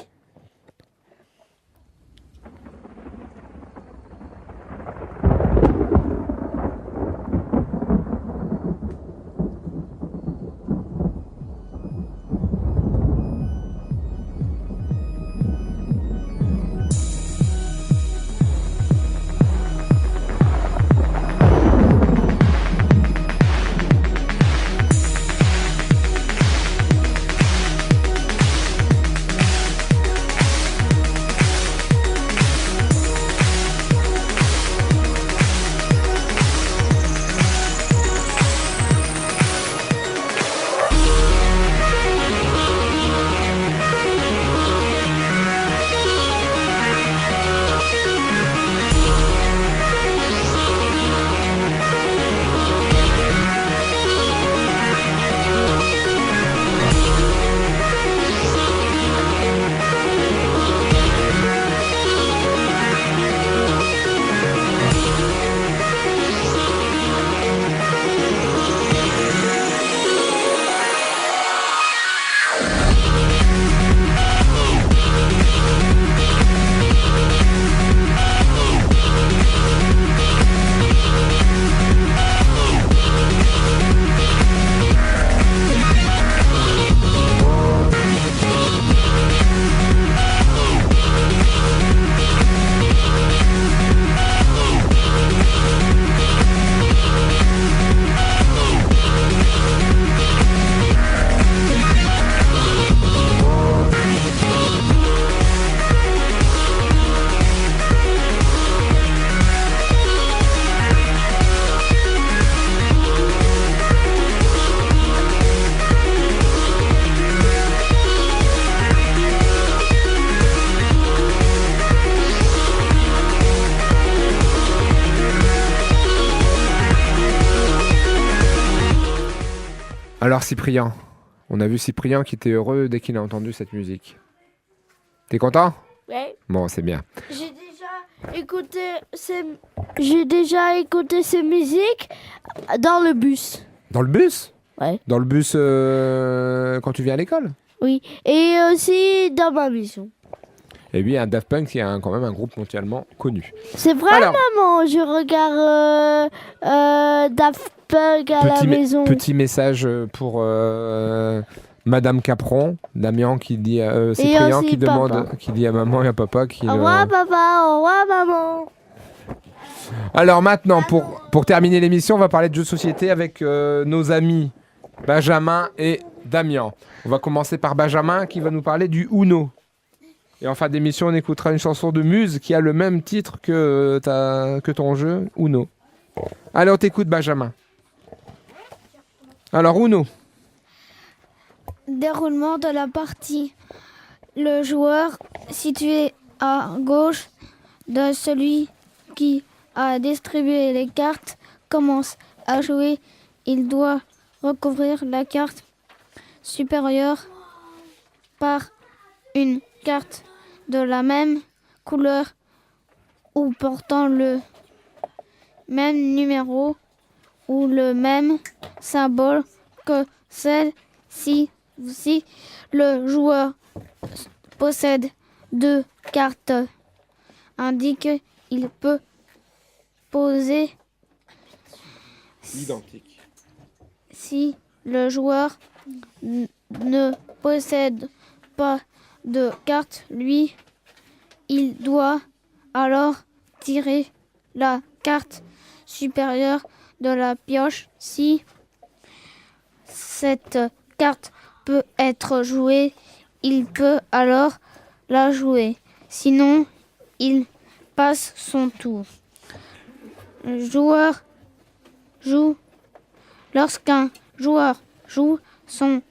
Alors Cyprien, on a vu Cyprien qui était heureux dès qu'il a entendu cette musique. T'es content? Ouais. Bon, c'est bien. J'ai déjà écouté ces musiques dans le bus. Dans le bus? Ouais. Dans le bus quand tu viens à l'école? Oui, et aussi dans ma maison. Et oui, un Daft Punk, c'est quand même un groupe mondialement connu. C'est vrai, alors, maman, je regarde Daft Punk à la maison. Petit message pour Madame Capron, Damien qui dit à Cyprien qui demande, qui dit à maman et à papa qu'il... Au revoir papa, au revoir maman. Alors maintenant, pour terminer l'émission, on va parler de jeux de société avec nos amis Benjamin et Damien. On va commencer par Benjamin qui va nous parler du Uno. Et en fin d'émission, on écoutera une chanson de Muse qui a le même titre que ton jeu Uno. Allez, on t'écoute Benjamin. Alors, Uno. Déroulement de la partie. Le joueur situé à gauche de celui qui a distribué les cartes commence à jouer. Il doit recouvrir la carte supérieure par une carte de la même couleur ou portant le même numéro ou le même symbole que celle-ci. Si le joueur possède 2 cartes indiquées, il peut poser. Identique. Si le joueur ne possède pas de carte, lui, il doit alors tirer la carte supérieure de la pioche. Si cette carte peut être jouée, il peut alors la jouer. Sinon, il passe son tour. Le joueur joue. Lorsqu'un joueur joue son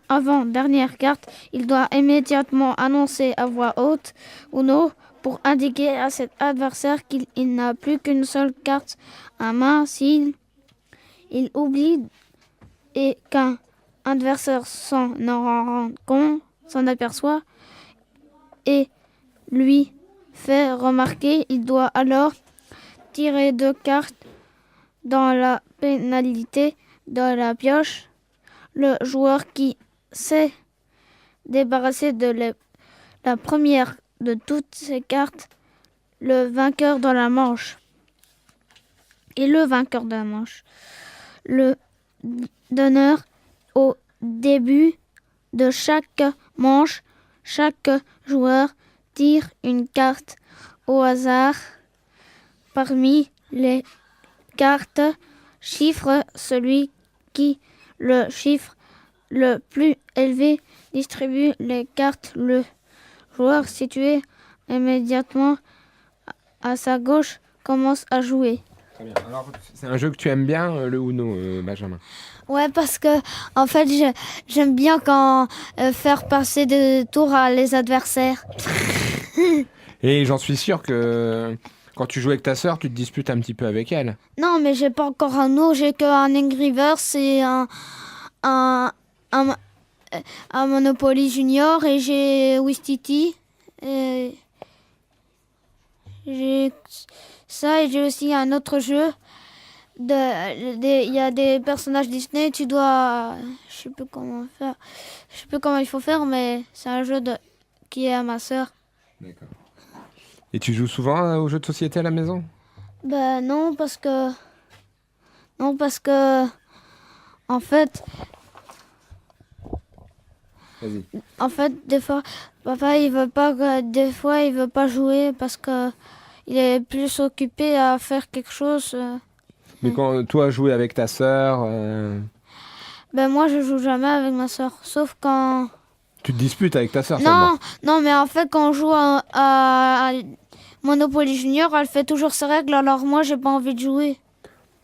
avant-dernière carte, il doit immédiatement annoncer à voix haute ou non pour indiquer à cet adversaire qu'il n'a plus qu'une seule carte en main. S'il oublie et qu'un adversaire s'en rend compte, s'en aperçoit et lui fait remarquer, il doit alors tirer 2 cartes dans la pénalité de la pioche. Le joueur qui s'est débarrassé de la première de toutes ces cartes, le vainqueur de la manche. Et le vainqueur de la manche. Le donneur au début de chaque manche, chaque joueur tire une carte au hasard parmi les cartes. Chiffre celui qui le chiffre le plus élevé distribue les cartes. Le joueur situé immédiatement à sa gauche commence à jouer. Très bien. Alors, c'est un jeu que tu aimes bien, le Uno, Benjamin. Ouais, parce que en fait, j'aime bien quand faire passer des tours à les adversaires. Et j'en suis sûr que quand tu joues avec ta sœur, tu te disputes un petit peu avec elle. Non, mais j'ai pas encore un Uno, j'ai qu'un Angry Birds et un Monopoly Junior et j'ai Wistiti. J'ai ça et j'ai aussi un autre jeu. Il y a des personnages Disney, tu dois... Je sais plus comment faire. Je sais plus comment il faut faire, mais c'est un jeu qui est à ma sœur. D'accord. Et tu joues souvent aux jeux de société à la maison ? Ben non, parce que... Non, parce que... En fait... Vas-y. En fait, des fois, papa, des fois, il veut pas jouer parce que il est plus occupé à faire quelque chose. Mais quand toi jouer avec ta sœur, Ben moi, je joue jamais avec ma soeur, sauf quand... tu te disputes avec ta sœur Non, seulement. non, mais en fait, quand on joue à Monopoly Junior, elle fait toujours ses règles, alors moi, j'ai pas envie de jouer.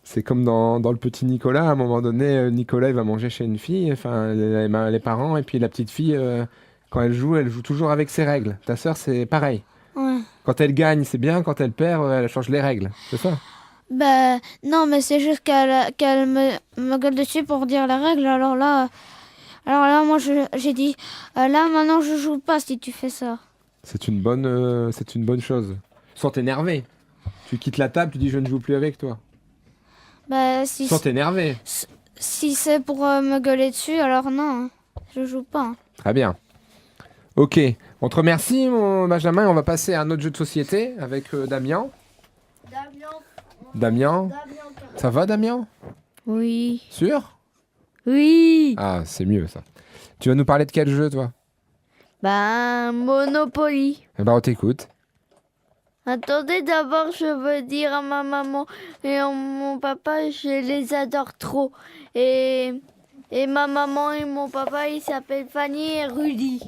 C'est comme dans le petit Nicolas, à un moment donné, Nicolas il va manger chez une fille, enfin les parents, et puis la petite fille, quand elle joue toujours avec ses règles. Ta sœur, c'est pareil. Ouais. Quand elle gagne, c'est bien, quand elle perd, elle change les règles, c'est ça ? Ben non, mais c'est juste qu'elle me gueule dessus pour dire les règles, alors là, moi, j'ai dit, là, maintenant, je joue pas si tu fais ça. C'est une bonne chose. Sans t'énerver. Tu quittes la table, tu dis je ne joue plus avec toi. Ben, Sans t'énerver. Si c'est pour me gueuler dessus, alors non, hein. Je joue pas. Hein. Très bien. Ok, on te remercie mon Benjamin, on va passer à un autre jeu de société avec Damien. Damien. Ça va Damien ? Oui. Sûr ? Oui. Ah, c'est mieux ça. Tu vas nous parler de quel jeu toi ? Ben, Monopoly. Eh ben on t'écoute. Attendez, d'abord, je veux dire à ma maman et à mon papa, je les adore trop. Et ma maman et mon papa, ils s'appellent Fanny et Rudy.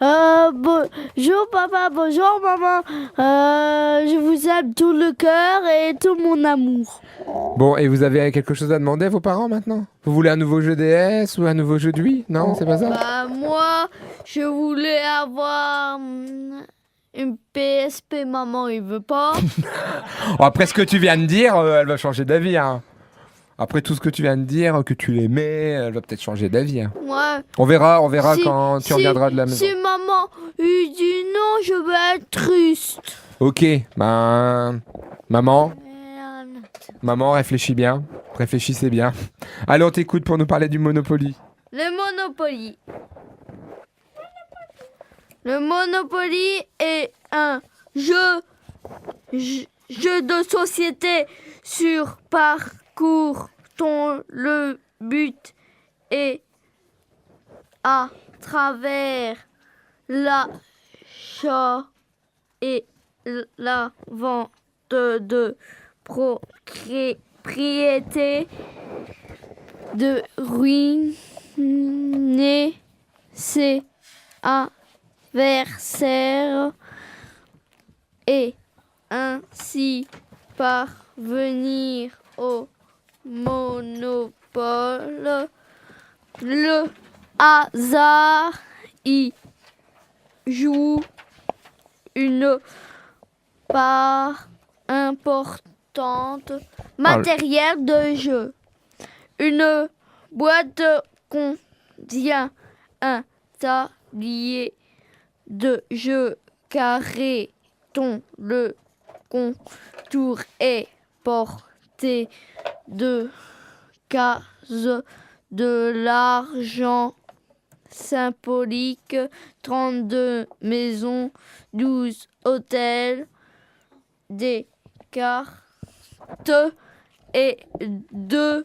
Bonjour papa, bonjour maman. Je vous aime tout le cœur et tout mon amour. Bon, et vous avez quelque chose à demander à vos parents maintenant? Vous voulez un nouveau jeu DS ou un nouveau jeu de Wii? Non, c'est pas ça? Bah, moi, je voulais avoir une PSP, maman, il veut pas. Oh, après ce que tu viens de dire, elle va changer d'avis. Hein. Après tout ce que tu viens de dire, que tu l'aimais, elle va peut-être changer d'avis. Hein. Ouais. On verra Si- quand tu reviendras de la maison. Si maman lui dit non, je vais être triste. Ok, ben... Maman, réfléchis bien. Réfléchissez bien. Allez, on t'écoute pour nous parler du Monopoly. Le Monopoly. Le Monopoly est un jeu de société sur parcours dont le but est à travers l'achat et la vente de propriétés de ruiner ses adversaires et ainsi parvenir au monopole. Le hasard y joue une part importante. Matériel de jeu. Une boîte contient un tablier de jeu carré dont le contour est porté de cases de l'argent symbolique, 32 maisons, 12 hôtels, des cartes et 2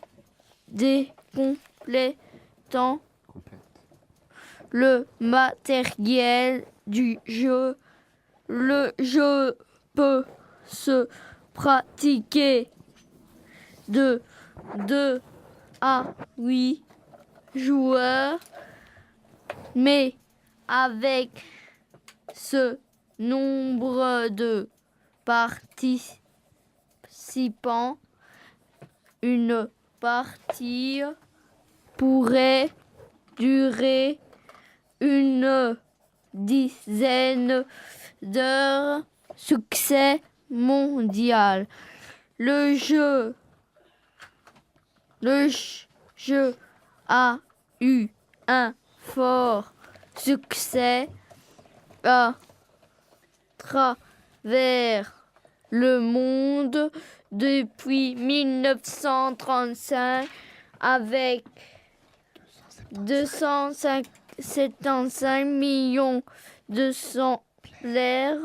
des complétants. Le matériel du jeu. Le jeu peut se pratiquer de 2 à 8 joueurs, mais avec ce nombre de participants, une partie pourrait durer une dizaine d'heures. Succès mondial. Le jeu a eu un fort succès à travers le monde depuis 1935 avec 275 millions d'exemplaires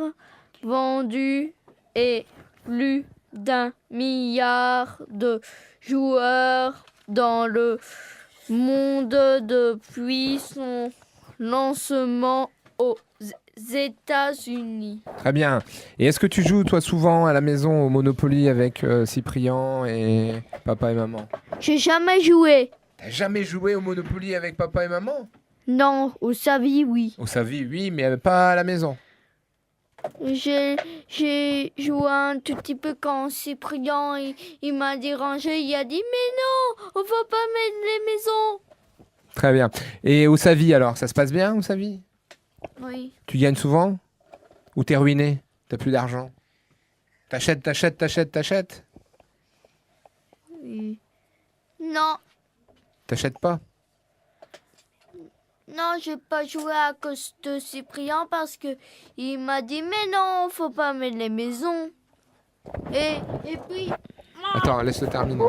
vendus et plus d'1 milliard de joueurs dans le monde depuis son lancement aux États-Unis. Très bien. Et est-ce que tu joues, toi, souvent à la maison au Monopoly avec Cyprien et papa et maman? J'ai jamais joué. T'as jamais joué au Monopoly avec papa et maman? Non, au Savi, oui. Au Savi, oui, mais pas à la maison. J'ai joué un tout petit peu quand Cyprien il m'a dérangé. Il a dit mais non, on va pas mettre les maisons. Très bien. Et au Savi, alors, ça se passe bien au Savi? Oui. Tu gagnes souvent? Ou t'es ruiné? T'as plus d'argent? T'achètes? Oui. Non, T'achètes pas? non, j'ai pas joué à cause de Cyprien parce que il m'a dit mais non, faut pas mettre les maisons. Et puis Attends, laisse-le terminer.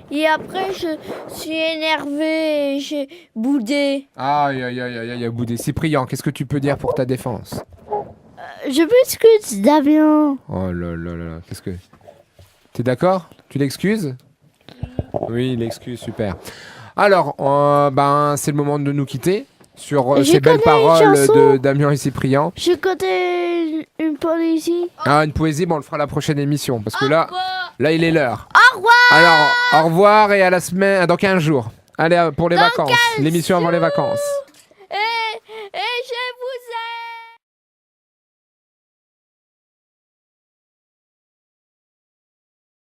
et après je suis énervée et j'ai boudé. Aïe, aïe, aïe, aïe, aïe, boudé. Cyprien, qu'est-ce que tu peux dire pour ta défense? Je m'excuse, Damien. Oh là là là là, qu'est-ce que... T'es d'accord? Tu l'excuses? Oui, il l'excuse, super. Alors, c'est le moment de nous quitter sur ces belles paroles de Damien et Cyprien. Je connais une poésie. Ah, une poésie, bon, on le fera à la prochaine émission, parce que là, il est l'heure. Au revoir. Alors, au revoir et à la semaine, dans 15 jours. Allez, pour les vacances, l'émission avant les vacances.